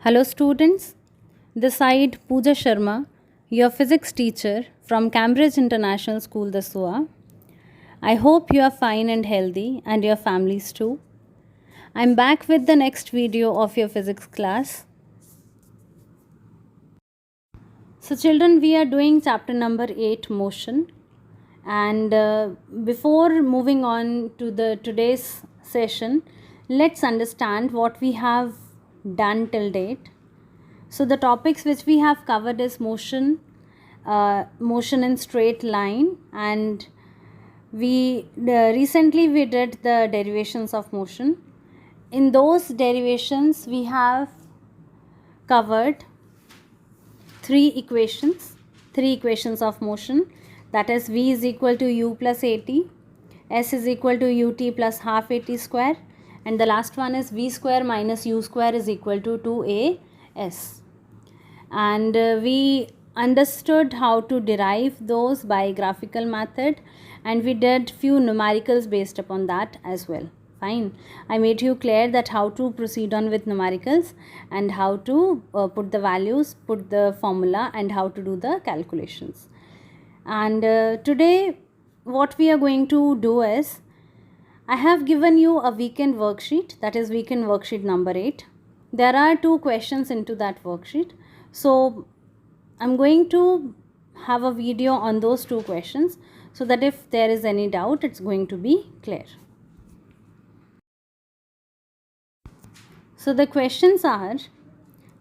Hello students, this side Pooja Sharma, your physics teacher from Cambridge International School, Dasua. I hope you are fine and healthy and your families too. I'm back with the next video of your physics class. So children, we are doing chapter number 8, motion. And before moving on to the today's session, let's understand what we have done till date. So the topics which we have covered is motion, motion in straight line, and recently we did the derivations of motion. In those derivations we have covered three equations of motion, that is v is equal to u plus at, s is equal to ut plus half at square, and the last one is v square minus u square is equal to 2as. And we understood how to derive those by graphical method, and we did few numericals based upon that as well. Fine, I made you clear that how to proceed on with numericals and how to put the values, put the formula, and how to do the calculations. And today what we are going to do is, I have given you a weekend worksheet, that is weekend worksheet number 8. There are 2 questions into that worksheet. So I'm going to have a video on those 2 questions so that if there is any doubt, it's going to be clear. So the questions are,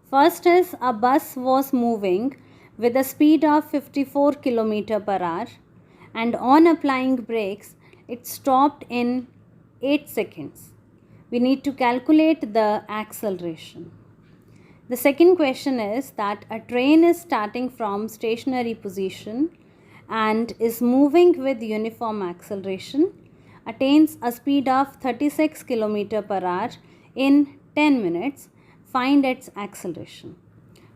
first is, a bus was moving with a speed of 54 km per hour, and on applying brakes it stopped in 8 seconds. We need to calculate the acceleration. The second question is that a train is starting from stationary position and is moving with uniform acceleration, attains a speed of 36 km per hour in 10 minutes. Find its acceleration.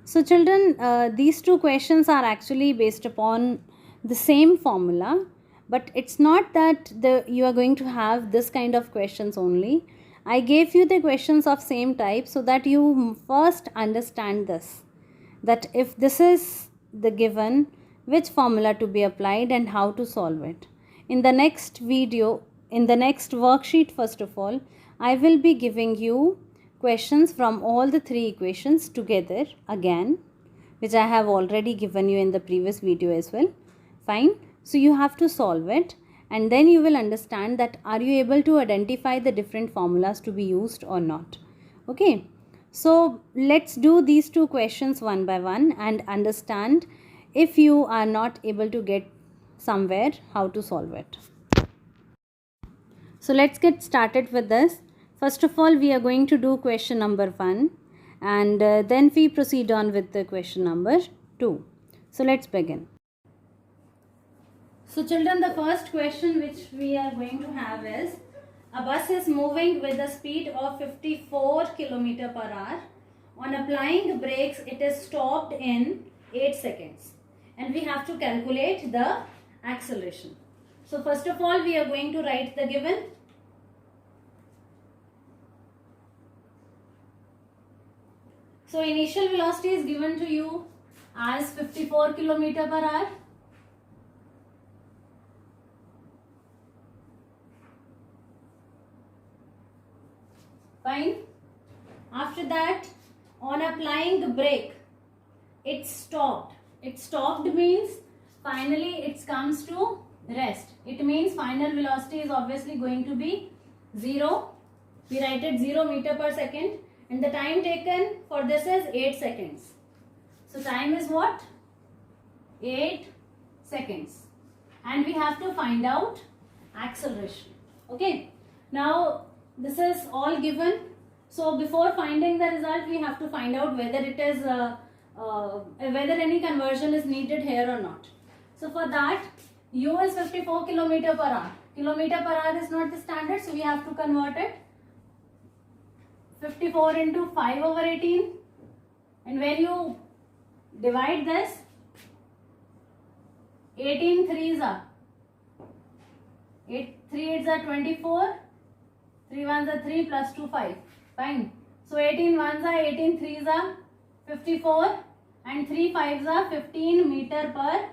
So children, these 2 questions are actually based upon the same formula, but it's not that you are going to have this kind of questions only. I gave you the questions of same type so that you first understand this, that if this is the given, which formula to be applied and how to solve it. In the next video, in the next worksheet, first of all, I will be giving you questions from all the 3 equations together again, which I have already given you in the previous video as well. Fine. So you have to solve it, and then you will understand that are you able to identify the different formulas to be used or not. Okay, so let's do these 2 questions one by one and understand, if you are not able to get somewhere, how to solve it. So let's get started with this. First of all, we are going to do question number 1, and then we proceed on with the question number 2. So let's begin. So children, the first question which we are going to have is, a bus is moving with a speed of 54 km per hour. On applying brakes, it is stopped in 8 seconds. And we have to calculate the acceleration. So first of all, we are going to write the given. So initial velocity is given to you as 54 km per hour. Fine. After that, on applying the brake, it stopped. It stopped means finally it comes to rest. It means final velocity is obviously going to be 0. We write it 0 meter per second, and the time taken for this is 8 seconds. So time is what? 8 seconds. And we have to find out acceleration. Okay. Now this is all given. So before finding the result, we have to find out whether it is whether any conversion is needed here or not. So for that, u is 54 km per hour. Kilometer per hour is not the standard, so we have to convert it. 54 into 5 over 18, and when you divide this, 18 3s are 8 3 8s are 24, 3 1s are 3 plus 2 5. Fine. So 18 ones are 18 threes are 54 and 3 fives are 15 meter per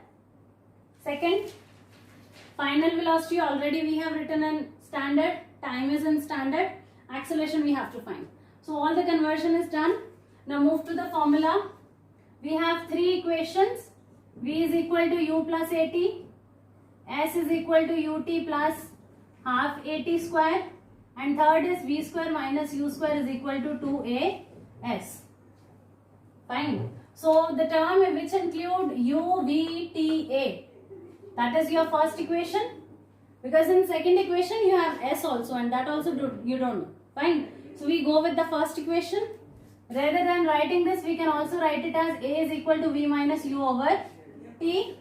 second. Final velocity already we have written in standard, time is in standard, acceleration we have to find. So all the conversion is done. Now move to the formula. We have three equations. V is equal to u plus at, s is equal to ut plus half at square, and third is v square minus u square is equal to 2as. Fine. So the term which include u, v, t, a, that is your first equation, because in second equation you have s also, and that also you don't know. Fine. So we go with the first equation. Rather than writing this, we can also write it as a is equal to v minus u over t.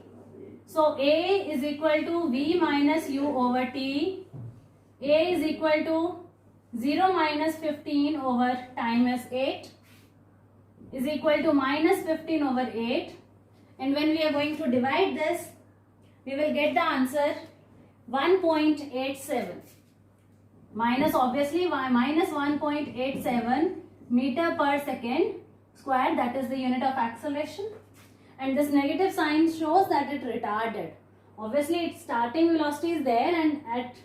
So a is equal to v minus u over t. A is equal to 0 minus 15 over time is 8 is equal to minus 15 over 8. And when we are going to divide this, we will get the answer 1.87. Minus obviously minus 1.87 meter per second square, that is the unit of acceleration. And this negative sign shows that it retarded. Obviously its starting velocity is there, and at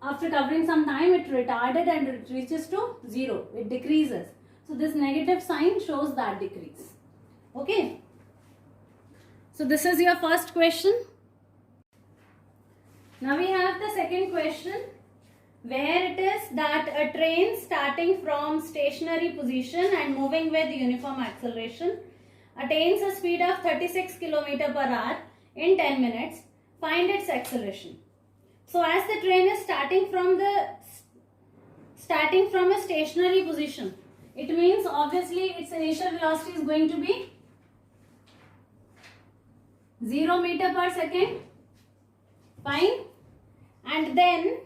after covering some time it retarded and it reaches to 0. It decreases. So this negative sign shows that decrease. Okay. So this is your first question. Now we have the second question, where it is that a train starting from stationary position and moving with uniform acceleration attains a speed of 36 km per hour in 10 minutes. Find its acceleration. So as the train is starting from a stationary position, it means obviously its initial velocity is going to be 0 meter per second. Fine. And then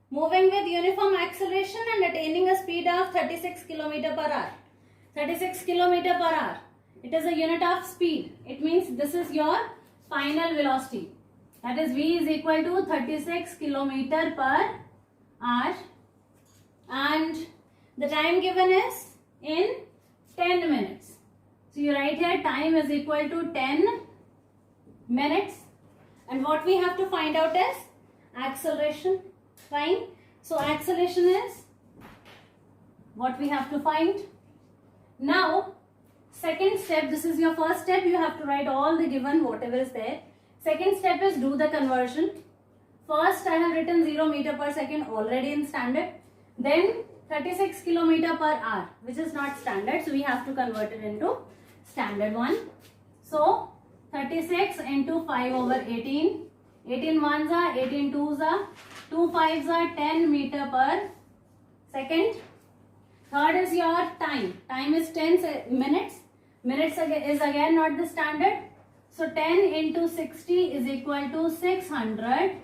moving with uniform acceleration and attaining a speed of 36 km per hour. 36 km per hour. It is a unit of speed. It means this is your final velocity. That is v is equal to 36 km per hour. And the time given is in 10 minutes. So you write here time is equal to 10 minutes. And what we have to find out is acceleration. Fine. So acceleration is what we have to find. Now second step, this is your first step, you have to write all the given whatever is there. Second step is do the conversion. First I have written 0 meter per second already in standard. Then 36 km per hour, which is not standard, so we have to convert it into standard one. So 36 into 5 over 18. 18 ones are 18 twos are 2 fives are 10 meter per second. Third is your time. Time is 10 minutes. Minutes is again not the standard. So 10 into 60 is equal to 600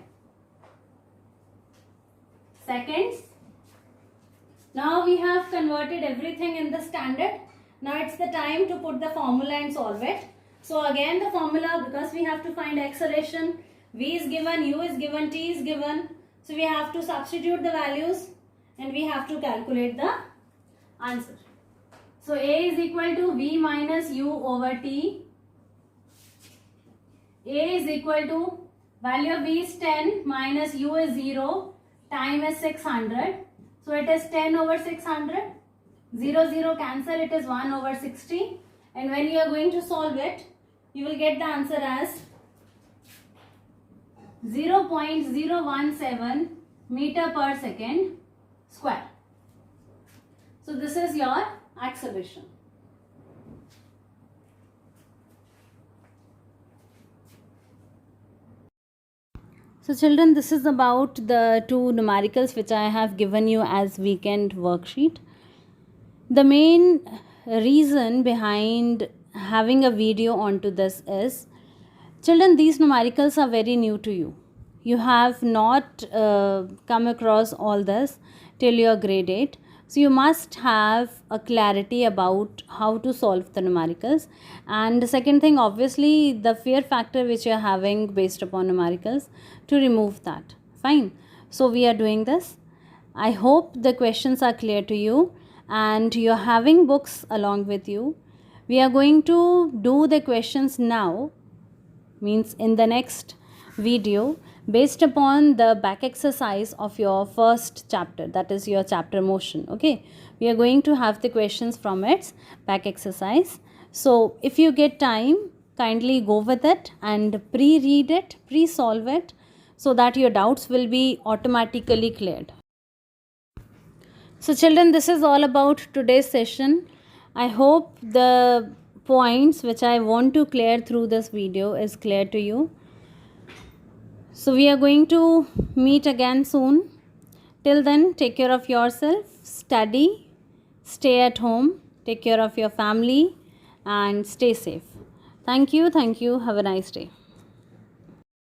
seconds. Now we have converted everything in the standard. Now it's the time to put the formula and solve it. So again the formula, because we have to find acceleration, v is given, u is given, t is given. So we have to substitute the values and we have to calculate the answer. So a is equal to v minus u over t. A is equal to, value of v is 10 minus u is 0, time is 600. So it is 10 over 600. 0, 0 cancel, it is 1 over 60. And when you are going to solve it, you will get the answer as 0.017 meter per second square. So this is your acceleration. So children, this is about the two numericals which I have given you as weekend worksheet. The main reason behind having a video onto this is, children, these numericals are very new to you. You have not come across all this till your grade 8. So you must have a clarity about how to solve the numericals. And the second thing, obviously, the fear factor which you are having based upon numericals, to remove that. Fine. So we are doing this. I hope the questions are clear to you and you're having books along with you. We are going to do the questions now, means in the next video, based upon the back exercise of your first chapter, that is your chapter motion. Okay, we are going to have the questions from its back exercise. So if you get time, kindly go with it and pre-read it, pre-solve it, so that your doubts will be automatically cleared. So children, this is all about today's session. I hope the points which I want to clear through this video is clear to you. So we are going to meet again soon. Till then, take care of yourself, study, stay at home, take care of your family and stay safe. Thank you. Have a nice day.